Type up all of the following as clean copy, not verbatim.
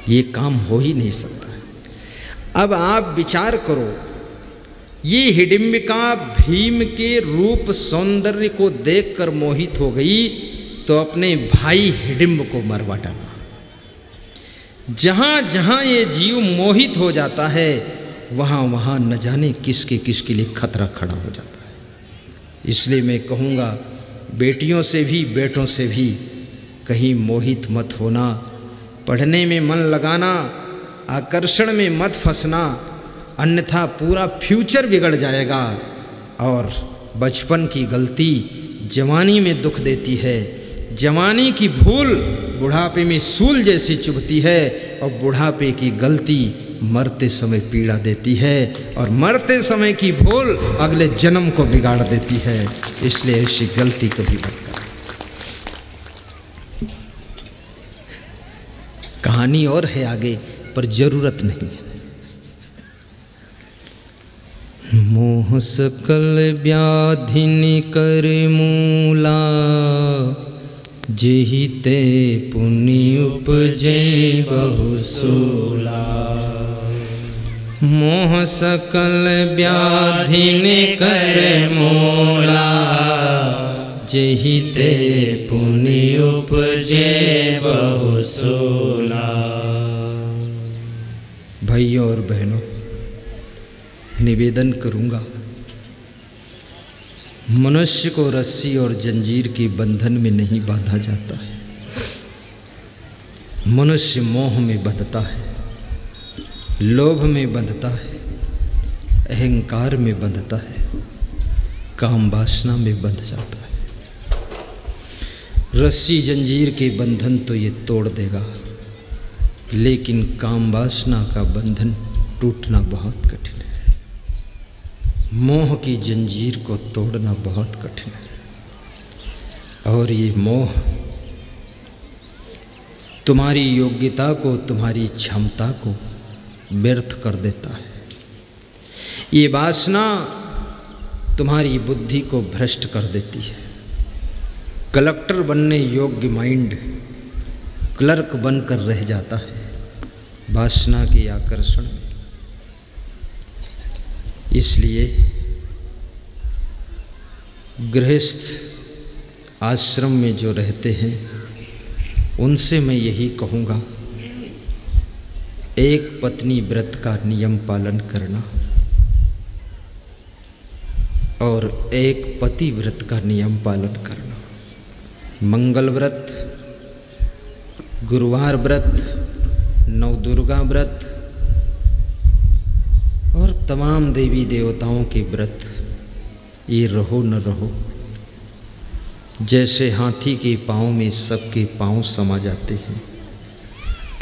ये काम हो ही नहीं सकता है। अब आप विचार करो, ये हिडिंबिका भीम के रूप सौंदर्य को देखकर मोहित हो गई तो अपने भाई हिडिंब को मरवा डाला। जहाँ जहाँ ये जीव मोहित हो जाता है वहाँ वहाँ न जाने किसके लिए खतरा खड़ा हो जाता है। इसलिए मैं कहूँगा, बेटियों से भी बेटों से भी कहीं मोहित मत होना, पढ़ने में मन लगाना, आकर्षण में मत फंसना, अन्यथा पूरा फ्यूचर बिगड़ जाएगा। और बचपन की गलती जवानी में दुख देती है, जवानी की भूल बुढ़ापे में सूल जैसी चुभती है, और बुढ़ापे की गलती मरते समय पीड़ा देती है, और मरते समय की भूल अगले जन्म को बिगाड़ देती है। इसलिए ऐसी गलती कभी मत करो। कहानी और है आगे, पर जरूरत नहीं है। मोह सकल व्याधि कर मूला, जेहि ते पुण्य उपजे बहुसूला। मोह सकल व्याधि कर मूला, जेहि ते पुण्य उपजे बहुसूला। भाइयों और बहनों, निवेदन करूँगा, मनुष्य को रस्सी और जंजीर के बंधन में नहीं बांधा जाता है। मनुष्य मोह में बंधता है, लोभ में बंधता है, अहंकार में बंधता है, काम वासना में बंध जाता है। रस्सी जंजीर के बंधन तो ये तोड़ देगा, लेकिन काम वासना का बंधन टूटना बहुत कठिन है। मोह की जंजीर को तोड़ना बहुत कठिन है। और ये मोह तुम्हारी योग्यता को, तुम्हारी क्षमता को व्यर्थ कर देता है। ये वासना तुम्हारी बुद्धि को भ्रष्ट कर देती है। कलेक्टर बनने योग्य माइंड क्लर्क बनकर रह जाता है वासना के आकर्षण में। इसलिए गृहस्थ आश्रम में जो रहते हैं उनसे मैं यही कहूँगा, एक पत्नी व्रत का नियम पालन करना और एक पति व्रत का नियम पालन करना। मंगल व्रत, गुरुवार व्रत, नवदुर्गा व्रत और तमाम देवी देवताओं के व्रत, ये रहो न रहो, जैसे हाथी के पाँव में सबके पाँव समा जाते हैं,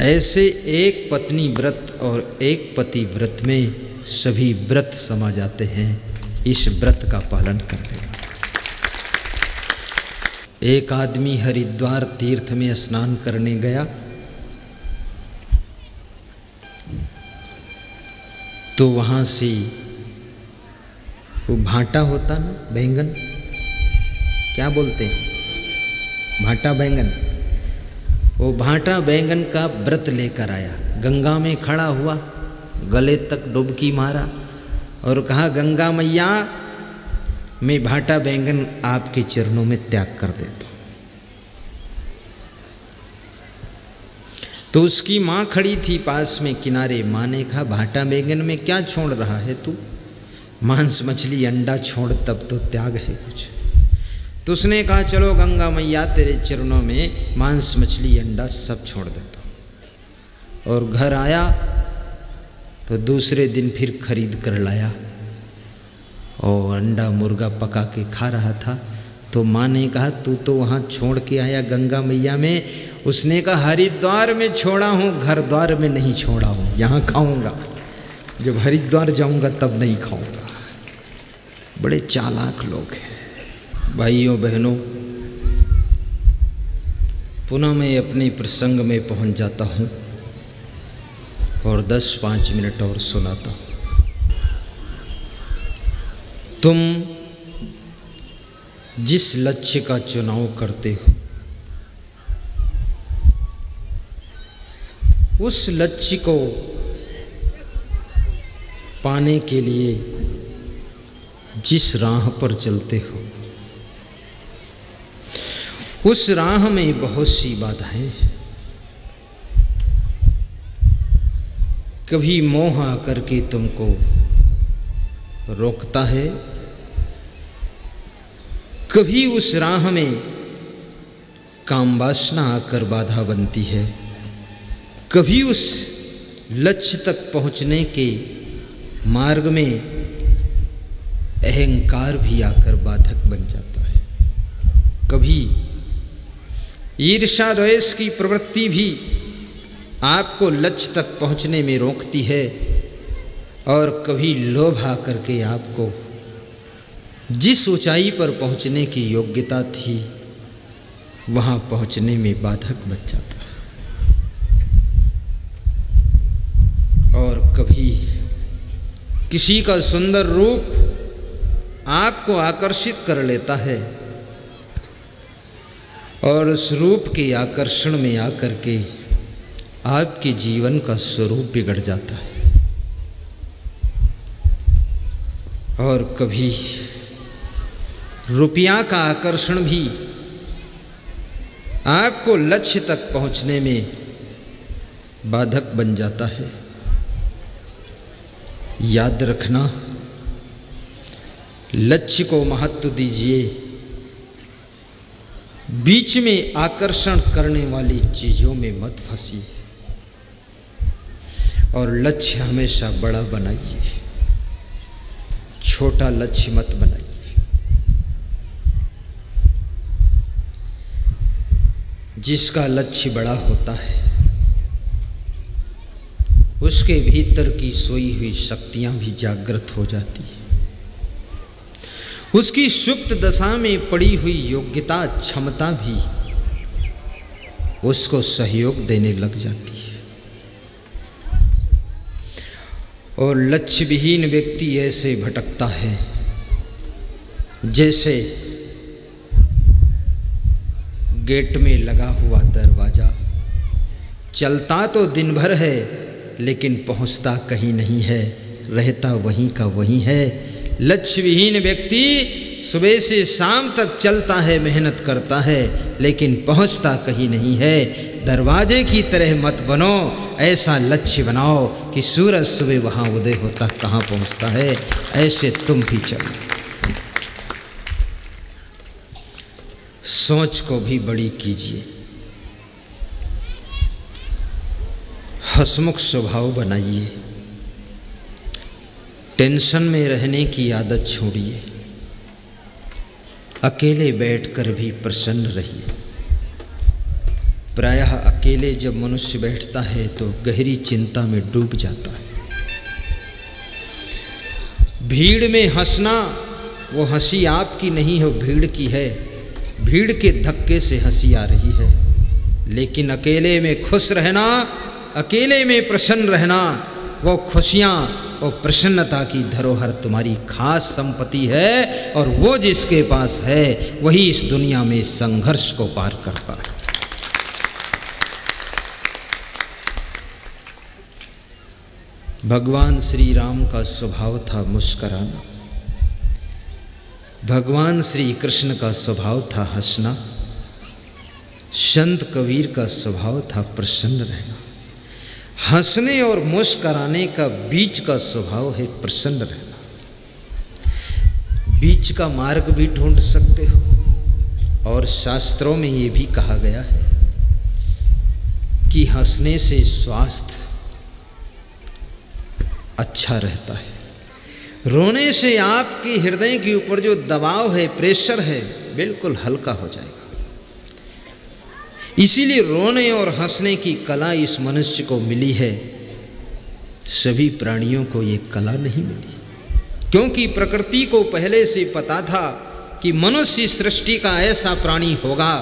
ऐसे एक पत्नी व्रत और एक पति व्रत में सभी व्रत समा जाते हैं। इस व्रत का पालन करने। एक आदमी हरिद्वार तीर्थ में स्नान करने गया तो वहाँ से वो भाटा होता ना, बैंगन, क्या बोलते हैं, भाटा बैंगन, वो भाटा बैंगन का व्रत लेकर आया। गंगा में खड़ा हुआ, गले तक डुबकी मारा और कहा, गंगा मैया मैं भाटा बैंगन आपके चरणों में त्याग कर देता हूँ। तो उसकी माँ खड़ी थी पास में किनारे। माँ ने कहा, भाटा बैंगन में क्या छोड़ रहा है तू, मांस मछली अंडा छोड़, तब तो त्याग है कुछ। तो उसने कहा, चलो गंगा मैया तेरे चरणों में मांस मछली अंडा सब छोड़ देता हूँ। और घर आया तो दूसरे दिन फिर खरीद कर लाया और अंडा मुर्गा पका के खा रहा था। तो माँ ने कहा, तू तो वहाँ छोड़ के आया गंगा मैया में। उसने कहा, हरिद्वार में छोड़ा हूँ, घर द्वार में नहीं छोड़ा हूँ, यहाँ खाऊंगा, जब हरिद्वार जाऊँगा तब नहीं खाऊंगा। बड़े चालाक लोग हैं। भाइयों बहनों, पुनः मैं अपने प्रसंग में पहुँच जाता हूँ और 10-5 मिनट और सुनाता हूँ। तुम जिस लक्ष्य का चुनाव करते हो उस लक्ष्य को पाने के लिए जिस राह पर चलते हो, उस राह में बहुत सी बाधाएं हैं। कभी मोह आकर के तुमको रोकता है, कभी उस राह में काम वासना आकर बाधा बनती है, कभी उस लक्ष्य तक पहुंचने के मार्ग में अहंकार भी आकर बाधक बन जाता है। कभी ईर्ष्या द्वेष की प्रवृत्ति भी आपको लक्ष्य तक पहुंचने में रोकती है, और कभी लोभ आकर के आपको जिस ऊंचाई पर पहुंचने की योग्यता थी वहां पहुंचने में बाधक बन जाता है। और कभी किसी का सुंदर रूप आपको आकर्षित कर लेता है, और उस रूप के आकर्षण में आकर के आपके जीवन का स्वरूप बिगड़ जाता है। और कभी रुपया का आकर्षण भी आपको लक्ष्य तक पहुंचने में बाधक बन जाता है। याद रखना, लक्ष्य को महत्व दीजिए, बीच में आकर्षण करने वाली चीजों में मत फंसिए, और लक्ष्य हमेशा बड़ा बनाइए, छोटा लक्ष्य मत बनाइए। जिसका लक्ष्य बड़ा होता है उसके भीतर की सोई हुई शक्तियां भी जागृत हो जाती है, उसकी सुप्त दशा में पड़ी हुई योग्यता क्षमता भी उसको सहयोग देने लग जाती है। और लक्ष्य विहीन व्यक्ति ऐसे भटकता है जैसे गेट में लगा हुआ दरवाजा, चलता तो दिन भर है लेकिन पहुंचता कहीं नहीं है, रहता वहीं का वहीं है। लक्ष्य विहीन व्यक्ति सुबह से शाम तक चलता है, मेहनत करता है, लेकिन पहुंचता कहीं नहीं है। दरवाजे की तरह मत बनो, ऐसा लक्ष्य बनाओ कि सूरज सुबह वहाँ उदय होता कहाँ पहुँचता है, ऐसे तुम भी चलो। सोच को भी बड़ी कीजिए, हंसमुख स्वभाव बनाइए, टेंशन में रहने की आदत छोड़िए, अकेले बैठकर भी प्रसन्न रहिए। प्रायः अकेले जब मनुष्य बैठता है तो गहरी चिंता में डूब जाता है। भीड़ में हंसना, वो हंसी आपकी नहीं है, भीड़ की है, भीड़ के धक्के से हंसी आ रही है। लेकिन अकेले में खुश रहना, अकेले में प्रसन्न रहना, वो खुशियाँ, वो प्रसन्नता की धरोहर तुम्हारी खास संपत्ति है, और वो जिसके पास है वही इस दुनिया में संघर्ष को पार करता है। भगवान श्री राम का स्वभाव था मुस्कुराना, भगवान श्री कृष्ण का स्वभाव था हंसना, संत कबीर का स्वभाव था प्रसन्न रहना। हंसने और मुस्कुराने का बीच का स्वभाव है प्रसन्न रहना। बीच का मार्ग भी ढूंढ सकते हो, और शास्त्रों में ये भी कहा गया है कि हंसने से स्वास्थ्य अच्छा रहता है। रोने से आपके हृदय के ऊपर जो दबाव है, प्रेशर है, बिल्कुल हल्का हो जाएगा। इसीलिए रोने और हंसने की कला इस मनुष्य को मिली है, सभी प्राणियों को ये कला नहीं मिली, क्योंकि प्रकृति को पहले से पता था कि मनुष्य सृष्टि का ऐसा प्राणी होगा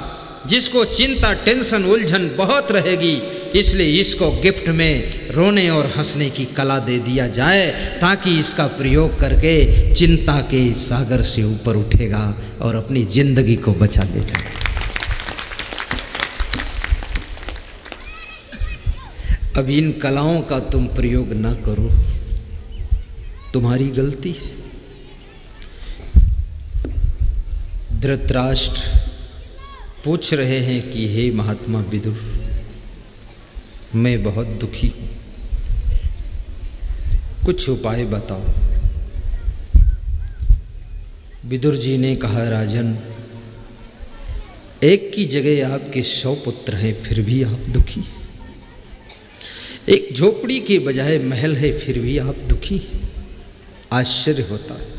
जिसको चिंता, टेंशन, उलझन बहुत रहेगी। इसलिए इसको गिफ्ट में रोने और हंसने की कला दे दिया जाए, ताकि इसका प्रयोग करके चिंता के सागर से ऊपर उठेगा और अपनी जिंदगी को बचा ले जाएगा। अब इन कलाओं का तुम प्रयोग ना करो, तुम्हारी गलती है। धृतराष्ट्र पूछ रहे हैं कि हे महात्मा विदुर, मैं बहुत दुखी हूं, कुछ उपाय बताओ। विदुर जी ने कहा, राजन, एक की जगह आपके 100 पुत्र हैं, फिर भी आप दुखी। एक झोपड़ी के बजाय महल है, फिर भी आप दुखी। आश्चर्य होता है,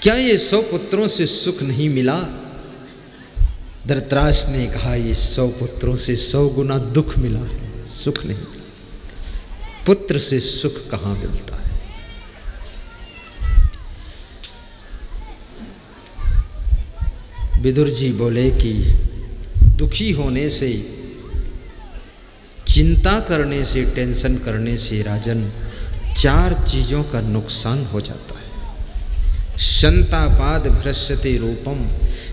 क्या ये 100 पुत्रों से सुख नहीं मिला? धृतराष्ट्र ने कहा, ये 100 पुत्रों से 100 गुना दुख मिला है, सुख नहीं मिला। पुत्र से सुख कहां मिलता है? विदुर जी बोले कि दुखी होने से, चिंता करने से, टेंशन करने से राजन 4 चीजों का नुकसान हो जाता है। संतापाद भ्रश्यते रूपम,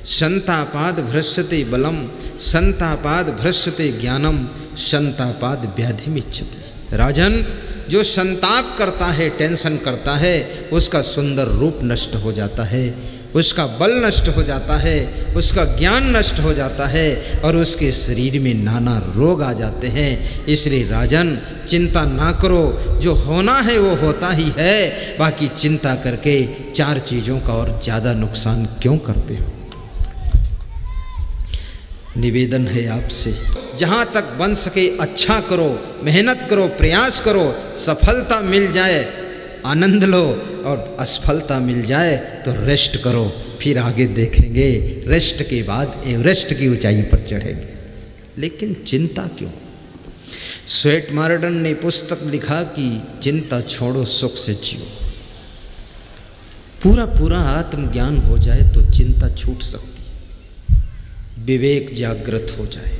संतापाद भ्रश्यते बलम, संतापाद भ्रश्यते ज्ञानम, संतापाद व्याधिमिच्छते। राजन, जो संताप करता है, टेंशन करता है, उसका सुंदर रूप नष्ट हो जाता है, उसका बल नष्ट हो जाता है, उसका ज्ञान नष्ट हो जाता है और उसके शरीर में नाना रोग आ जाते हैं। इसलिए राजन, चिंता ना करो, जो होना है वो होता ही है, बाकी चिंता करके 4 चीज़ों का और ज़्यादा नुकसान क्यों करते हो? निवेदन है आपसे, जहाँ तक बन सके अच्छा करो, मेहनत करो, प्रयास करो, सफलता मिल जाए आनंद लो और असफलता मिल जाए तो रेस्ट करो, फिर आगे देखेंगे। रेस्ट के बाद एवरेस्ट की ऊंचाई पर चढ़ेंगे। लेकिन चिंता क्यों? स्वेटमार्डन ने पुस्तक लिखा कि चिंता छोड़ो, सुख से जियो। पूरा पूरा आत्मज्ञान हो जाए तो चिंता छूट सकती, विवेक जागृत हो जाए।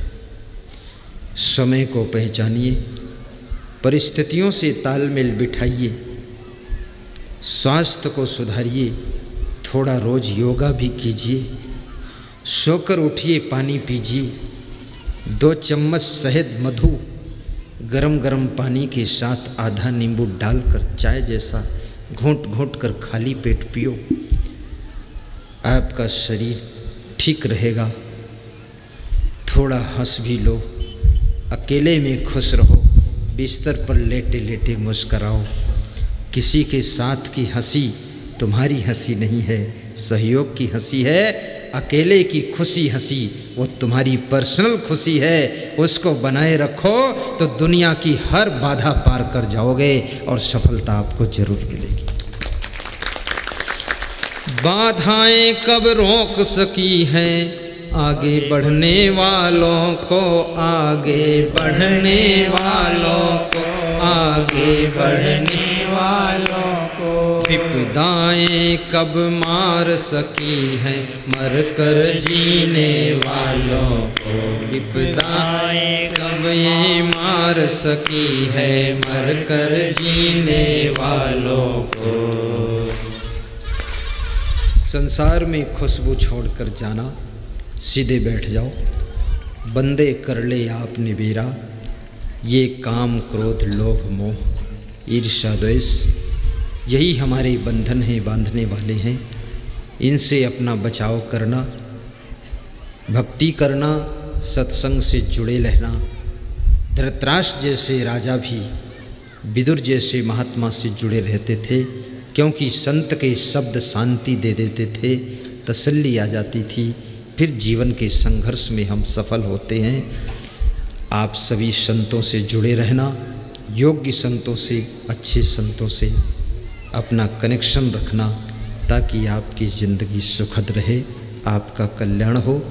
समय को पहचानिए, परिस्थितियों से तालमेल बिठाइए, स्वास्थ्य को सुधारिए, थोड़ा रोज योगा भी कीजिए, सोकर उठिए, पानी पीजिए, 2 चम्मच शहद मधु गरम गरम पानी के साथ आधा नींबू डालकर चाय जैसा घोंट घोंट कर खाली पेट पियो। आपका शरीर ठीक रहेगा। थोड़ा हंस भी लो, अकेले में खुश रहो, बिस्तर पर लेटे लेटे मुस्कराओ। किसी के साथ की हंसी तुम्हारी हंसी नहीं है, सहयोग की हंसी है। अकेले की खुशी हंसी वो तुम्हारी पर्सनल खुशी है, उसको बनाए रखो तो दुनिया की हर बाधा पार कर जाओगे और सफलता आपको जरूर मिलेगी। बाधाएं कब रोक सकी है आगे बढ़ने वालों को, आगे बढ़ने वालों को, आगे बढ़ने वालों को। विपदाएं कब मार सकी हैं मर कर जीने वालों को, विपदाएं कब ये मार सकी है मर कर जीने वालों को। संसार में खुशबू छोड़कर जाना, सीधे बैठ जाओ। बंदे कर ले आप निबेरा, ये काम क्रोध लोभ मोह ईर्ष्या द्वेष, यही हमारे बंधन हैं, बांधने वाले हैं। इनसे अपना बचाव करना, भक्ति करना, सत्संग से जुड़े रहना। धृतराष्ट्र जैसे राजा भी विदुर जैसे महात्मा से जुड़े रहते थे, क्योंकि संत के शब्द शांति दे देते थे, तसल्ली आ जाती थी, फिर जीवन के संघर्ष में हम सफल होते हैं। आप सभी संतों से जुड़े रहना, योग्य संतों से, अच्छे संतों से अपना कनेक्शन रखना, ताकि आपकी ज़िंदगी सुखद रहे, आपका कल्याण हो।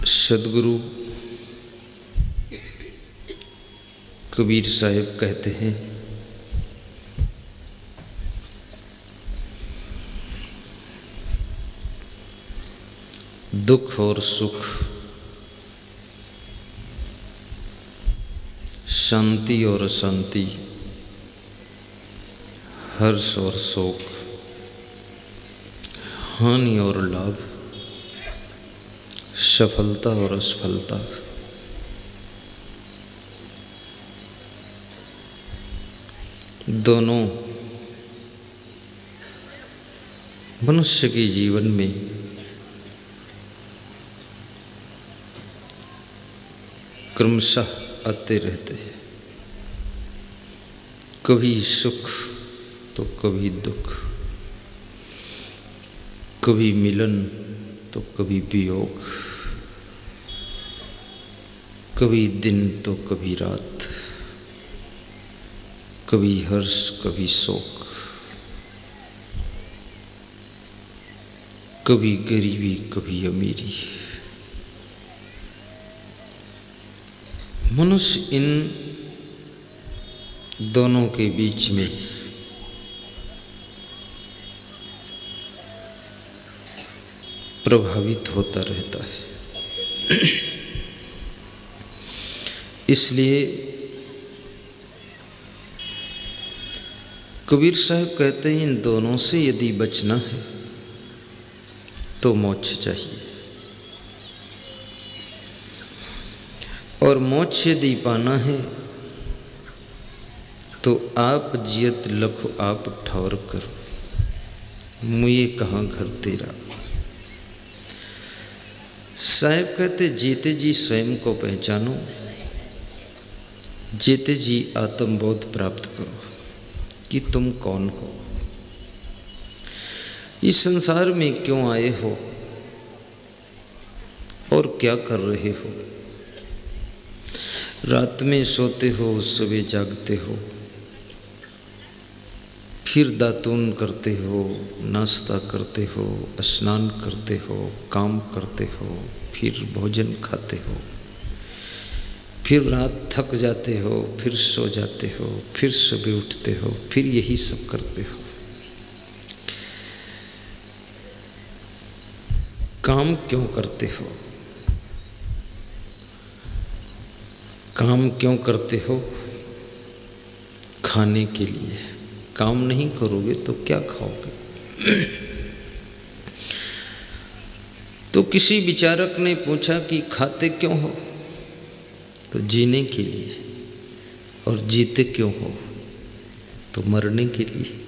सदगुरु कबीर साहिब कहते हैं, दुख और सुख, शांति और अशांति, हर्ष और शोक, हानि और लाभ, सफलता और असफलता, दोनों मनुष्य के जीवन में क्रमशः आते रहते हैं, कभी सुख तो कभी दुख, कभी मिलन तो कभी वियोग, कभी दिन तो कभी रात, कभी हर्ष कभी शोक, कभी गरीबी कभी अमीरी। मनुष्य इन दोनों के बीच में प्रभावित होता रहता है। इसलिए कबीर साहब कहते हैं, इन दोनों से यदि बचना है तो मोक्ष चाहिए, और मोक्ष यदि पाना है तो आप जियत लखो आप ठौर करो, मुझे कहाँ घर तेरा। साहब कहते, जीते जी स्वयं को पहचानो, जीते जी आत्मबोध प्राप्त करो कि तुम कौन हो, इस संसार में क्यों आए हो और क्या कर रहे हो। रात में सोते हो, सुबह जागते हो, फिर दातून करते हो, नाश्ता करते हो, स्नान करते हो, काम करते हो, फिर भोजन खाते हो, फिर रात थक जाते हो, फिर सो जाते हो, फिर सुबह उठते हो, फिर यही सब करते हो। काम क्यों करते हो? काम क्यों करते हो? खाने के लिए। काम नहीं करोगे तो क्या खाओगे? तो किसी विचारक ने पूछा कि खाते क्यों हो? तो जीने के लिए। और जीते क्यों हो? तो मरने के लिए।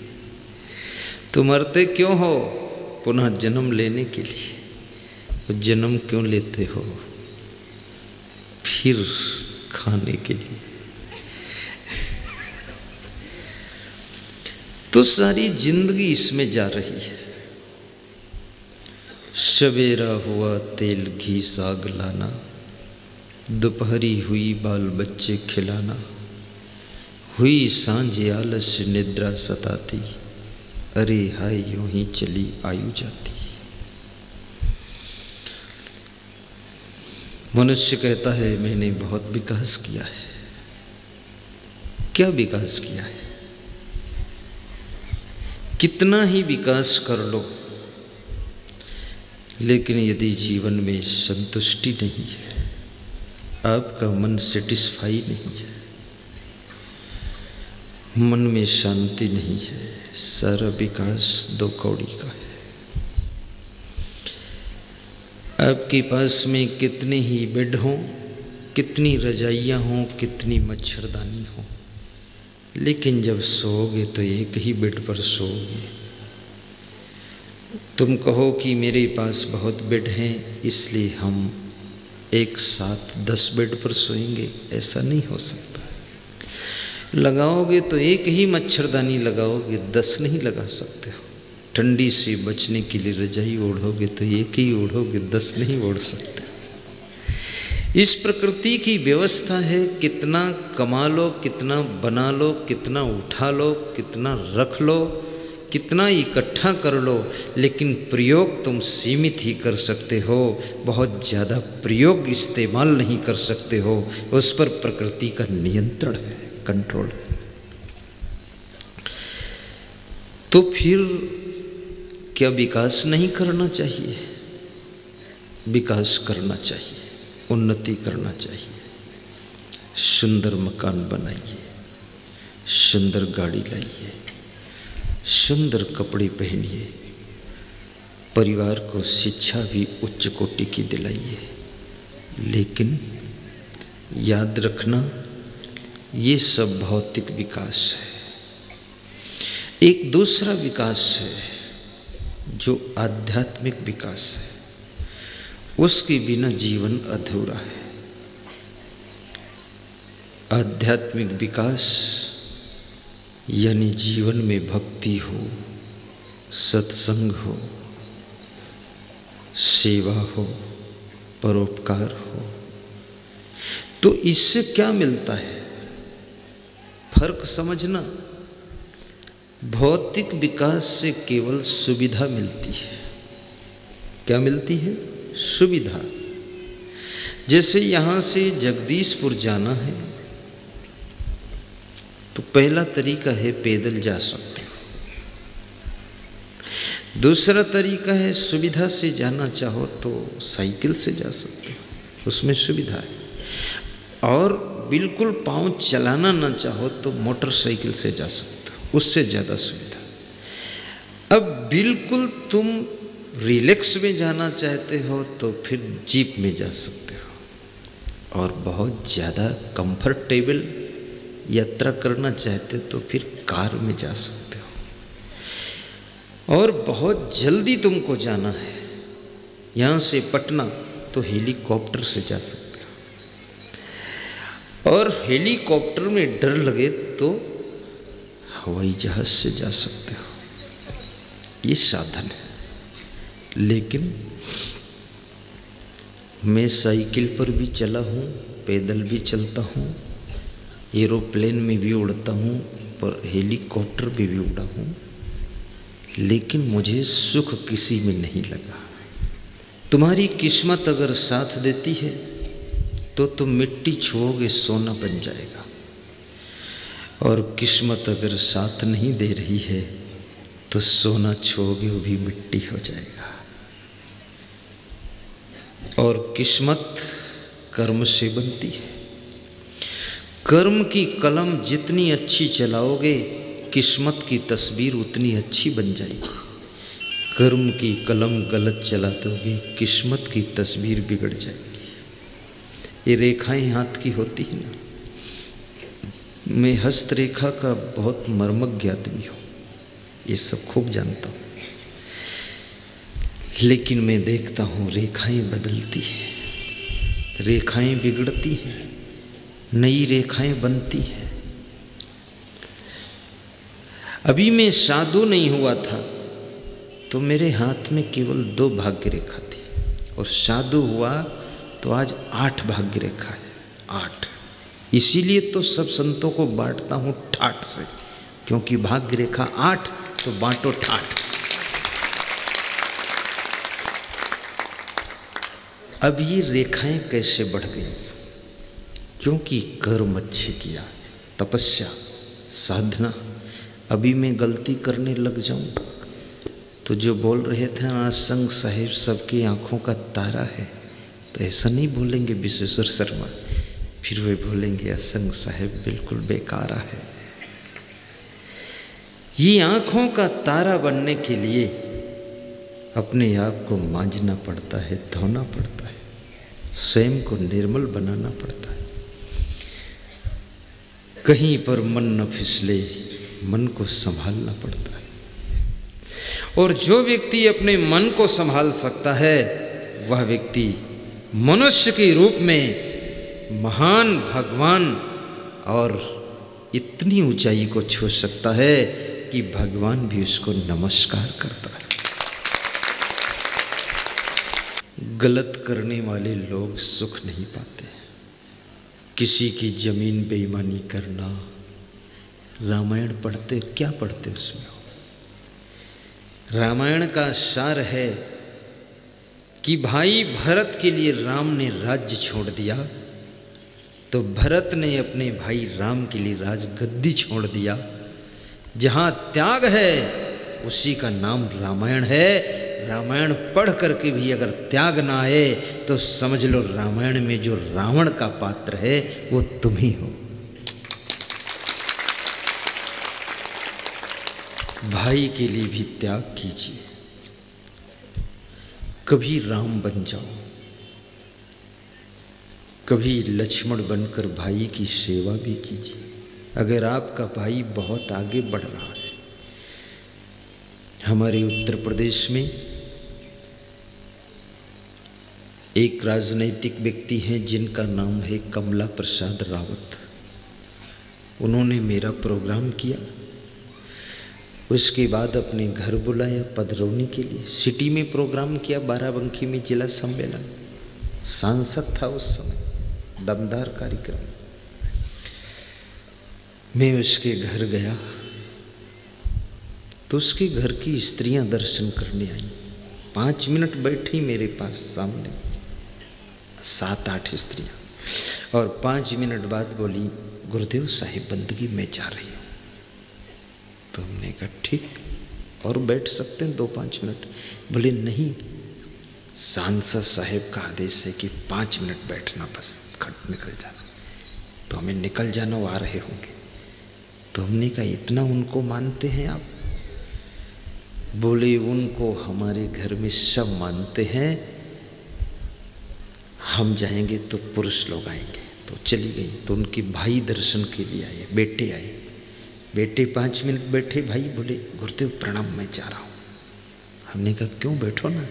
तो मरते क्यों हो? पुनः जन्म लेने के लिए। तो जन्म क्यों लेते हो? फिर खाने के लिए। तो सारी जिंदगी इसमें जा रही है। सवेरा हुआ तेल घी साग लाना, दोपहरी हुई बाल बच्चे खिलाना, हुई सांझ आलस निद्रा सताती, अरे हाय यूं ही चली आयु जाती। मनुष्य कहता है मैंने बहुत विकास किया है। क्या विकास किया है? कितना ही विकास कर लो, लेकिन यदि जीवन में संतुष्टि नहीं है, आपका मन सेटिस्फाई नहीं है, मन में शांति नहीं है, सारा विकास दो कौड़ी का है। आपके पास में कितने ही बेड हों, कितनी रजाइयाँ हों, कितनी मच्छरदानी हो, लेकिन जब सोओगे तो एक ही बेड पर सोओगे। तुम कहो कि मेरे पास बहुत बेड हैं, इसलिए हम एक साथ 10 बेड पर सोएंगे, ऐसा नहीं हो सकता। लगाओगे तो एक ही मच्छरदानी लगाओगे, 10 नहीं लगा सकते हो। ठंडी से बचने के लिए रजाई ओढ़ोगे तो एक ही ओढ़ोगे, 10 नहीं ओढ़ सकते। इस प्रकृति की व्यवस्था है, कितना कमा लो, कितना बना लो, कितना उठा लो, कितना रख लो, कितना इकट्ठा कर लो, लेकिन प्रयोग तुम सीमित ही कर सकते हो, बहुत ज़्यादा प्रयोग इस्तेमाल नहीं कर सकते हो। उस पर प्रकृति का नियंत्रण है, कंट्रोल है। तो फिर क्या विकास नहीं करना चाहिए? विकास करना चाहिए, उन्नति करना चाहिए। सुंदर मकान बनाइए, सुंदर गाड़ी लाइए, सुंदर कपड़े पहनिए, परिवार को शिक्षा भी उच्च कोटि की दिलाइए। लेकिन याद रखना, ये सब भौतिक विकास है। एक दूसरा विकास है जो आध्यात्मिक विकास है, उसके बिना जीवन अधूरा है। आध्यात्मिक विकास यानी जीवन में भक्ति हो, सत्संग हो, सेवा हो, परोपकार हो। तो इससे क्या मिलता है? फर्क समझना। भौतिक विकास से केवल सुविधा मिलती है। क्या मिलती है? सुविधा। जैसे यहाँ से जगदीशपुर जाना है तो पहला तरीका है पैदल जा सकते हो। दूसरा तरीका है सुविधा से जाना चाहो तो साइकिल से जा सकते हो, उसमें सुविधा है। और बिल्कुल पाँव चलाना ना चाहो तो मोटरसाइकिल से जा सकते हो, उससे ज़्यादा सुविधा। अब बिल्कुल तुम रिलैक्स में जाना चाहते हो तो फिर जीप में जा सकते हो, और बहुत ज़्यादा कंफर्टेबल यात्रा करना चाहते हो तो फिर कार में जा सकते हो। और बहुत जल्दी तुमको जाना है यहाँ से पटना तो हेलीकॉप्टर से जा सकते हो, और हेलीकॉप्टर में डर लगे तो हवाई जहाज से जा सकते हो। ये साधन है। लेकिन मैं साइकिल पर भी चला हूँ, पैदल भी चलता हूँ, एरोप्लेन में भी उड़ता हूँ, पर हेलीकॉप्टर में भी उड़ा हूँ, लेकिन मुझे सुख किसी में नहीं लगा। तुम्हारी किस्मत अगर साथ देती है तो तुम मिट्टी छुओगे, सोना बन जाएगा। और किस्मत अगर साथ नहीं दे रही है तो सोना छुओगे वो भी मिट्टी हो जाएगा। और किस्मत कर्म से बनती है। कर्म की कलम जितनी अच्छी चलाओगे किस्मत की तस्वीर उतनी अच्छी बन जाएगी। कर्म की कलम गलत चला दोगे किस्मत की तस्वीर बिगड़ जाएगी। ये रेखाएं हाथ की होती है ना। मैं हस्तरेखा का बहुत मर्मज्ञ आदमी हूँ, ये सब खूब जानता हूँ, लेकिन मैं देखता हूँ रेखाएं बदलती हैं, रेखाएं बिगड़ती हैं, नई रेखाएं बनती हैं। अभी मैं साधु नहीं हुआ था तो मेरे हाथ में केवल 2 भाग्य रेखा थी, और साधु हुआ तो आज 8 भाग्य रेखा है। 8। इसीलिए तो सब संतों को बांटता हूँ ठाठ से, क्योंकि भाग्य रेखा 8 तो बांटो ठाठ। अब ये रेखाएं कैसे बढ़ गई? क्योंकि कर्म अच्छे किया, तपस्या, साधना। अभी मैं गलती करने लग जाऊं तो जो बोल रहे थे ना संग साहिब सबकी आंखों का तारा है, तो ऐसा नहीं बोलेंगे विश्वेश्वर शर्मा, फिर वे बोलेंगे असंग साहिब बिल्कुल बेकारा है। ये आंखों का तारा बनने के लिए अपने आप को मांझना पड़ता है, धोना पड़ता है, स्वयं को निर्मल बनाना पड़ता है। कहीं पर मन न फिसले, मन को संभालना पड़ता है। और जो व्यक्ति अपने मन को संभाल सकता है वह व्यक्ति मनुष्य के रूप में महान भगवान और इतनी ऊंचाई को छू सकता है कि भगवान भी उसको नमस्कार करता है। गलत करने वाले लोग सुख नहीं पाते। किसी की जमीन बेईमानी करना, रामायण पढ़ते, क्या पढ़ते उसमें? रामायण का सार है कि भाई भरत के लिए राम ने राज्य छोड़ दिया, तो भरत ने अपने भाई राम के लिए राजगद्दी छोड़ दिया। जहाँ त्याग है उसी का नाम रामायण है। रामायण पढ़ करके भी अगर त्याग ना आए तो समझ लो रामायण में जो रावण का पात्र है वो तुम ही हो। भाई के लिए भी त्याग कीजिए, कभी राम बन जाओ, कभी लक्ष्मण बनकर भाई की सेवा भी कीजिए। अगर आपका भाई बहुत आगे बढ़ रहा है हमारे उत्तर प्रदेश में एक राजनैतिक व्यक्ति हैं जिनका नाम है कमला प्रसाद रावत। उन्होंने मेरा प्रोग्राम किया, उसके बाद अपने घर बुलाया पधरौनी के लिए। सिटी में प्रोग्राम किया, बाराबंकी में जिला सम्मेलन, सांसद था उस समय, दमदार कार्यक्रम। मैं उसके घर गया तो उसके घर की स्त्रियां दर्शन करने आई। 5 मिनट बैठी मेरे पास सामने, 7-8 स्त्रियां, और 5 मिनट बाद बोली, गुरुदेव साहिब बंदगी में जा रही हूँ। तो हमने कहा ठीक, और बैठ सकते हैं 2-5 मिनट? बोले नहीं, सांसद साहब का आदेश है कि 5 मिनट बैठना, बस खट निकल जाना। तो हमें निकल जाना, वो आ रहे होंगे। तो हमने कहा इतना उनको मानते हैं आप? बोले उनको हमारे घर में सब मानते हैं, हम जाएंगे तो पुरुष लोग आएंगे। तो चली गई। तो उनके भाई दर्शन के लिए आए, बेटे आए। बेटे 5 मिनट बैठे, भाई बोले गुरुदेव प्रणाम, मैं जा रहा हूँ। हमने कहा क्यों, बैठो ना।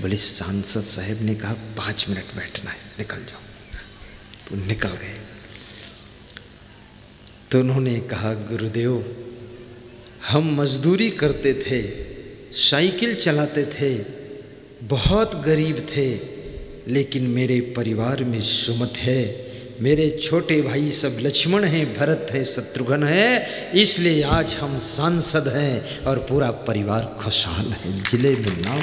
बोले सांसद साहब ने कहा 5 मिनट बैठना है, निकल जाओ। तो निकल गए। तो उन्होंने कहा गुरुदेव हम मजदूरी करते थे, साइकिल चलाते थे, बहुत गरीब थे, लेकिन मेरे परिवार में सुमत है, मेरे छोटे भाई सब लक्ष्मण हैं, भरत है, शत्रुघ्न है, इसलिए आज हम सांसद हैं और पूरा परिवार खुशहाल है। जिले में नाम,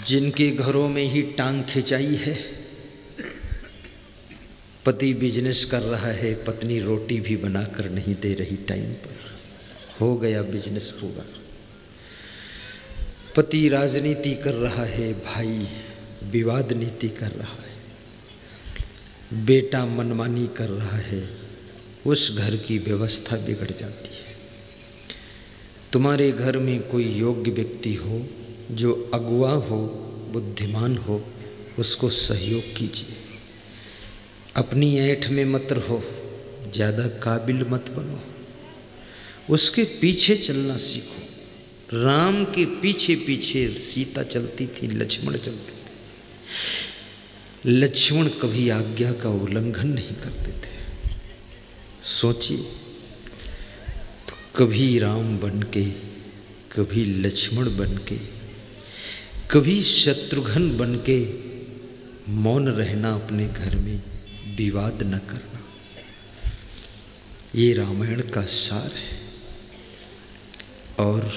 जिनके घरों में ही टांग खिंचाई है, पति बिजनेस कर रहा है, पत्नी रोटी भी बनाकर नहीं दे रही टाइम पर, हो गया बिजनेस पूरा। पति राजनीति कर रहा है, भाई विवाद नीति कर रहा है, बेटा मनमानी कर रहा है, उस घर की व्यवस्था बिगड़ जाती है। तुम्हारे घर में कोई योग्य व्यक्ति हो, जो अगुआ हो, बुद्धिमान हो, उसको सहयोग कीजिए। अपनी ऐंठ में मत रहो, ज़्यादा काबिल मत बनो, उसके पीछे चलना सीखो। राम के पीछे पीछे सीता चलती थी, लक्ष्मण चलते थे। लक्ष्मण कभी आज्ञा का उल्लंघन नहीं करते थे। सोचिए, तो कभी राम बन के, कभी लक्ष्मण बन के, कभी शत्रुघ्न बन के मौन रहना, अपने घर में विवाद न करना, ये रामायण का सार है। और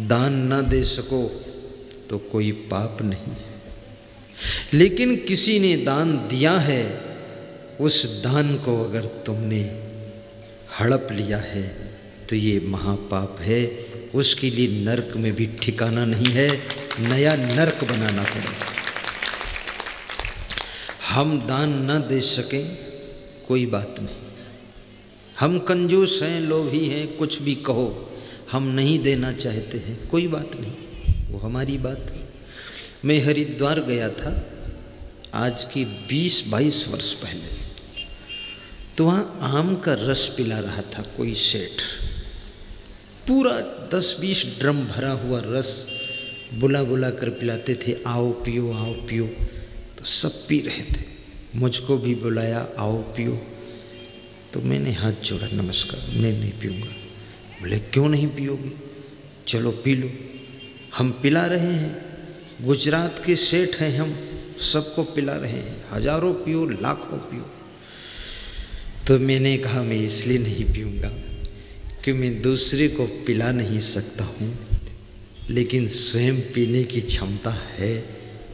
दान न दे सको तो कोई पाप नहीं है, लेकिन किसी ने दान दिया है, उस दान को अगर तुमने हड़प लिया है तो ये महापाप है। उसके लिए नरक में भी ठिकाना नहीं है, नया नरक बनाना पड़ेगा। हम दान न दे सकें कोई बात नहीं, हम कंजूस हैं, लोभी हैं, कुछ भी कहो, हम नहीं देना चाहते हैं, कोई बात नहीं, वो हमारी बात है। मैं हरिद्वार गया था आज की 20-22 वर्ष पहले, तो वहाँ आम का रस पिला रहा था कोई सेठ, पूरा 10-20 ड्रम भरा हुआ रस बुला बुला कर पिलाते थे, आओ पियो आओ पियो। तो सब पी रहे थे, मुझको भी बुलाया, आओ पियो। तो मैंने हाथ जोड़ा, नमस्कार, मैं नहीं पीऊँगा। बोले क्यों नहीं पियोगे, चलो पी लो, हम पिला रहे हैं, गुजरात के सेठ हैं हम, सबको पिला रहे हैं, हजारों पियो, लाखों पियो। तो मैंने कहा मैं इसलिए नहीं पीऊँगा कि मैं दूसरे को पिला नहीं सकता हूँ, लेकिन स्वयं पीने की क्षमता है,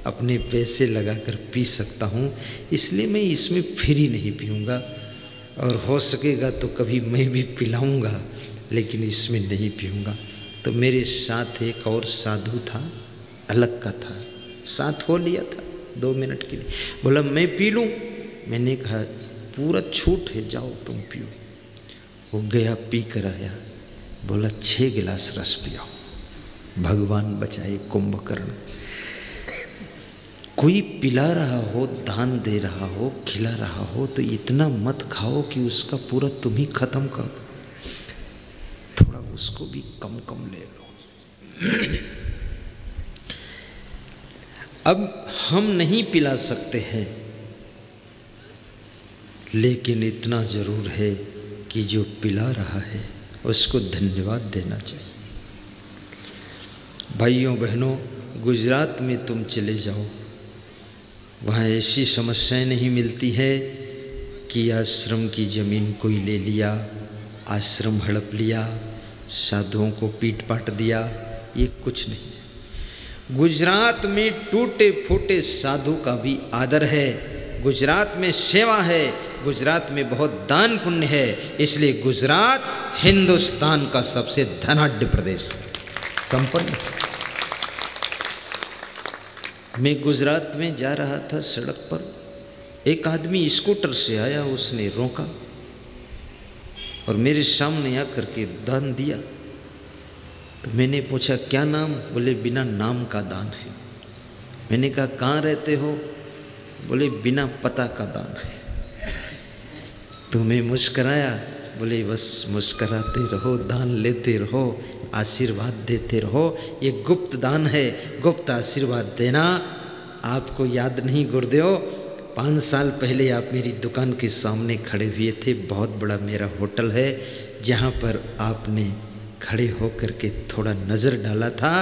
अपने पैसे लगाकर पी सकता हूँ, इसलिए मैं इसमें फ्री नहीं पीऊँगा। और हो सकेगा तो कभी मैं भी पिलाऊँगा, लेकिन इसमें नहीं पीऊँगा। तो मेरे साथ एक और साधु था, अलग का था, साथ हो लिया था 2 मिनट के लिए। बोला मैं पी लूँ, मैंने कहा पूरा छूट है, जाओ तुम पियो। वो गया, पी कर आया, बोला 6 गिलास रस पियाओ। भगवान बचाए कुंभकर्ण। कोई पिला रहा हो, दान दे रहा हो, खिला रहा हो, तो इतना मत खाओ कि उसका पूरा तुम ही खत्म कर दो। उसको भी कम कम ले लो। अब हम नहीं पिला सकते हैं, लेकिन इतना जरूर है कि जो पिला रहा है उसको धन्यवाद देना चाहिए। भाइयों बहनों, गुजरात में तुम चले जाओ, वहाँ ऐसी समस्याएं नहीं मिलती है कि आश्रम की ज़मीन कोई ले लिया, आश्रम हड़प लिया, साधुओं को पीट पाट दिया, ये कुछ नहीं। गुजरात में टूटे फूटे साधु का भी आदर है, गुजरात में सेवा है, गुजरात में बहुत दान पुण्य है, इसलिए गुजरात हिंदुस्तान का सबसे धनाढ्य प्रदेश है, संपन्न। मैं गुजरात में जा रहा था, सड़क पर एक आदमी स्कूटर से आया, उसने रोका और मेरे सामने आकर के दान दिया। तो मैंने पूछा क्या नाम? बोले बिना नाम का दान है। मैंने कहा कहाँ रहते हो? बोले बिना पता का दान है। तो मैं मुस्कराया, बोले बस मुस्कराते रहो, दान लेते रहो, आशीर्वाद देते रहो, ये गुप्त दान है, गुप्त आशीर्वाद देना। आपको याद नहीं गुरुदेव, 5 साल पहले आप मेरी दुकान के सामने खड़े हुए थे, बहुत बड़ा मेरा होटल है, जहाँ पर आपने खड़े होकर के थोड़ा नज़र डाला था,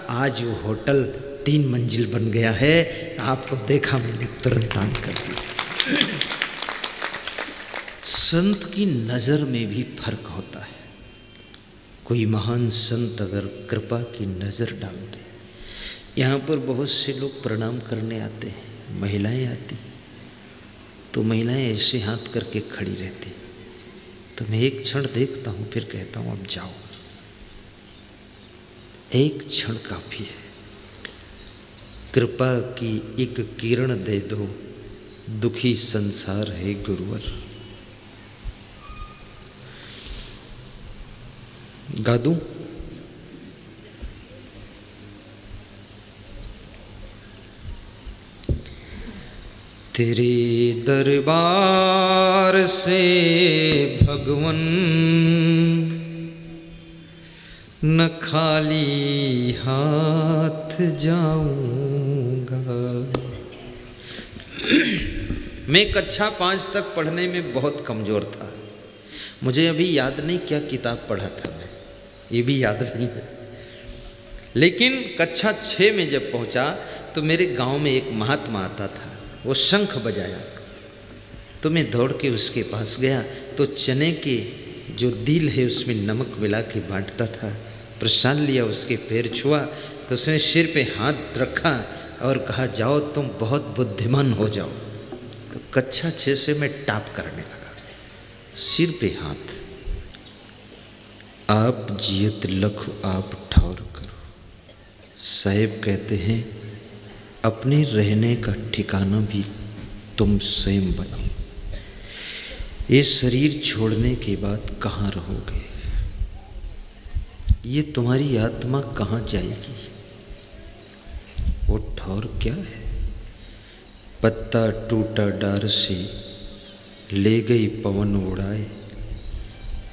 आज वो होटल 3 मंजिल बन गया है। आपको देखा मैंने तुरंत दान कर दिया। संत की नज़र में भी फर्क होता है। कोई महान संत अगर कृपा की नज़र डाल दे, यहाँ पर बहुत से लोग प्रणाम करने आते हैं, महिलाएं आती, तो महिलाएं ऐसे हाथ करके खड़ी रहती, तो मैं एक क्षण देखता हूँ, फिर कहता हूँ अब जाओ, एक क्षण काफ़ी है। कृपा की एक किरण दे दो, दुखी संसार है गुरुवर। गा दूं? तेरे दरबार से भगवन न खाली हाथ जाऊंगा। मैं कक्षा 5 तक पढ़ने में बहुत कमज़ोर था। मुझे अभी याद नहीं क्या किताब पढ़ा था मैं, ये भी याद नहीं है। लेकिन कक्षा 6 में जब पहुंचा तो मेरे गांव में एक महात्मा आता था, वो शंख बजाया, तो मैं दौड़ के उसके पास गया, तो चने के जो दिल है उसमें नमक मिला के बांटता था, प्रसाद लिया, उसके पैर छुआ, तो उसने सिर पे हाथ रखा और कहा जाओ तुम बहुत बुद्धिमान हो जाओ। तो कक्षा 6 से मैं टाप करने लगा, सिर पे हाथ। आप जियत लख आप ठौर करो। साहेब कहते हैं अपने रहने का ठिकाना भी तुम स्वयं बनाओ। ये शरीर छोड़ने के बाद कहाँ रहोगे? ये तुम्हारी आत्मा कहाँ जाएगी? वो ठौर क्या है? पत्ता टूटा डार से ले गई पवन उड़ाए,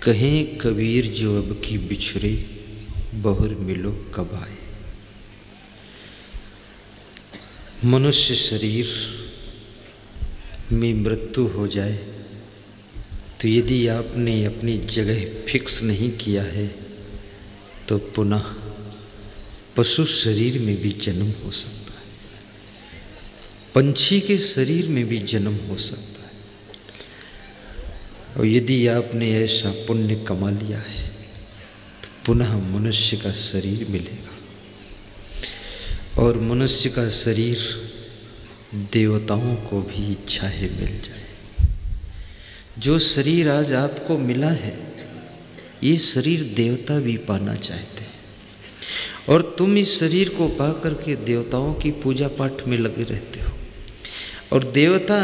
कहें कबीर जो अब की बिछुरे, बहुर मिलो कब आए। मनुष्य शरीर में मृत्यु हो जाए तो यदि आपने अपनी जगह फिक्स नहीं किया है तो पुनः पशु शरीर में भी जन्म हो सकता है, पंछी के शरीर में भी जन्म हो सकता है। और यदि आपने ऐसा पुण्य कमा लिया है तो पुनः मनुष्य का शरीर मिलेगा, और मनुष्य का शरीर देवताओं को भी इच्छा है मिल जाए। जो शरीर आज आपको मिला है, ये शरीर देवता भी पाना चाहते हैं, और तुम इस शरीर को पा करके देवताओं की पूजा पाठ में लगे रहते हो। और देवता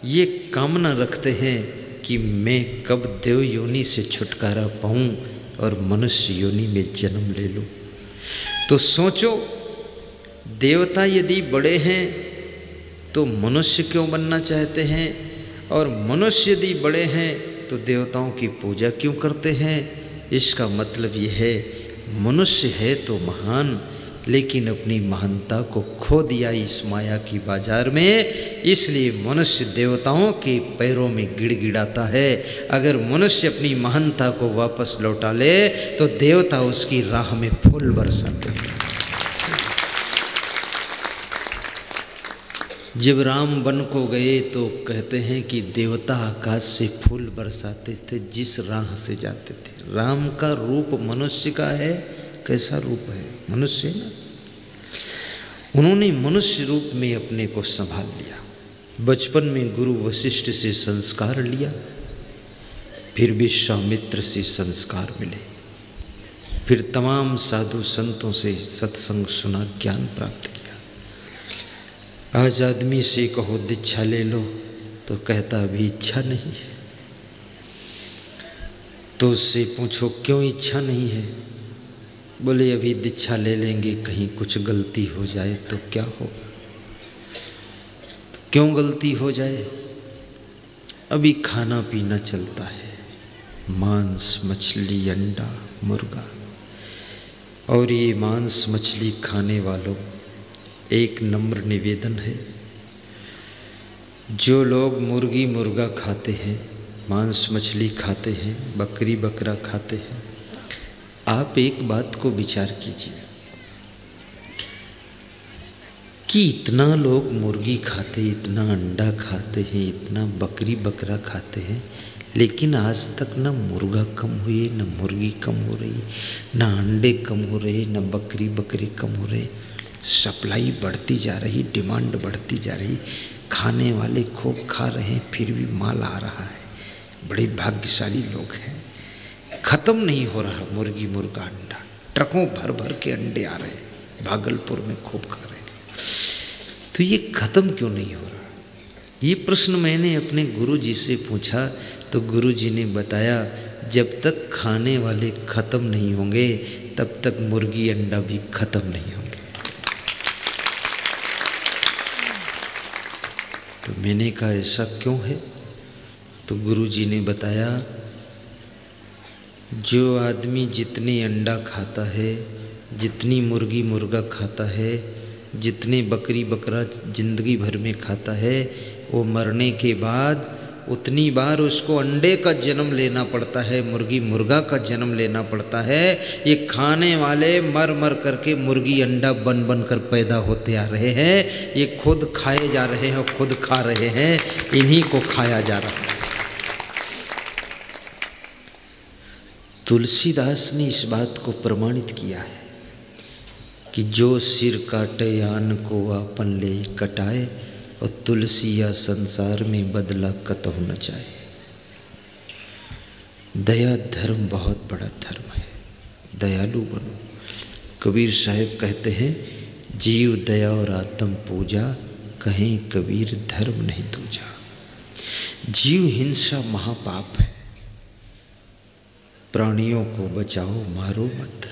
ये कामना रखते हैं कि मैं कब देव योनि से छुटकारा पाऊं और मनुष्य योनि में जन्म ले लूं। तो सोचो, देवता यदि बड़े हैं तो मनुष्य क्यों बनना चाहते हैं, और मनुष्य यदि बड़े हैं तो देवताओं की पूजा क्यों करते हैं? इसका मतलब यह है मनुष्य है तो महान, लेकिन अपनी महानता को खो दिया इस माया की बाजार में, इसलिए मनुष्य देवताओं के पैरों में गिड़गिड़ाता है। अगर मनुष्य अपनी महानता को वापस लौटा ले तो देवता उसकी राह में फूल बरसाते हैं। जब राम वन को गए तो कहते हैं कि देवता आकाश से फूल बरसाते थे जिस राह से जाते थे। राम का रूप मनुष्य का है, कैसा रूप है? मनुष्य है ना। उन्होंने मनुष्य रूप में अपने को संभाल लिया। बचपन में गुरु वशिष्ठ से संस्कार लिया, फिर विश्वामित्र से संस्कार मिले, फिर तमाम साधु संतों से सत्संग सुना, ज्ञान प्राप्त किया। आज आदमी से कहो दीक्षा ले लो तो कहता अभी इच्छा नहीं है। तो उससे पूछो क्यों इच्छा नहीं है? बोले अभी दीक्षा ले लेंगे, कहीं कुछ गलती हो जाए तो क्या हो। क्यों गलती हो जाए? अभी खाना पीना चलता है, मांस मछली अंडा मुर्गा। और ये मांस मछली खाने वालों एक नम्र निवेदन है, जो लोग मुर्गी मुर्गा खाते हैं, मांस मछली खाते हैं, बकरी बकरा खाते हैं, आप एक बात को विचार कीजिए कि इतना लोग मुर्गी खाते, इतना अंडा खाते हैं, इतना बकरी बकरा खाते हैं, लेकिन आज तक ना मुर्गा कम हुई, न मुर्गी कम हो रही, न अंडे कम हो रहे, न बकरी बकरी कम हो रहे। सप्लाई बढ़ती जा रही, डिमांड बढ़ती जा रही, खाने वाले खूब खा रहे हैं, फिर भी माल आ रहा है। बड़े भाग्यशाली लोग हैं। ख़त्म नहीं हो रहा मुर्गी मुर्गा अंडा, ट्रकों भर भर के अंडे आ रहे हैं, भागलपुर में खूब खा रहे हैं। तो ये ख़त्म क्यों नहीं हो रहा? ये प्रश्न मैंने अपने गुरु जी से पूछा तो गुरु जी ने बताया जब तक खाने वाले ख़त्म नहीं होंगे तब तक मुर्गी अंडा भी ख़त्म नहीं होंगे। तो मैंने कहा ऐसा क्यों है? तो गुरु जी ने बताया जो आदमी जितने अंडा खाता है, जितनी मुर्गी मुर्गा खाता है, जितने बकरी बकरा जिंदगी भर में खाता है, वो मरने के बाद उतनी बार उसको अंडे का जन्म लेना पड़ता है, मुर्गी मुर्गा का जन्म लेना पड़ता है। ये खाने वाले मर मर करके मुर्गी अंडा बन बन कर पैदा होते आ रहे हैं। ये खुद खाए जा रहे हैं, खुद खा रहे हैं, इन्हीं को खाया जा रहा है। तुलसीदास ने इस बात को प्रमाणित किया है कि जो सिर काटे आन को आपन ले कटाए, और तुलसी या संसार में बदला कतहु न जाए। दया धर्म बहुत बड़ा धर्म है, दयालु बनो। कबीर साहब कहते हैं जीव दया और आत्म पूजा, कहें कबीर धर्म नहीं दूजा। जीव हिंसा महापाप है, प्राणियों को बचाओ मारो मत।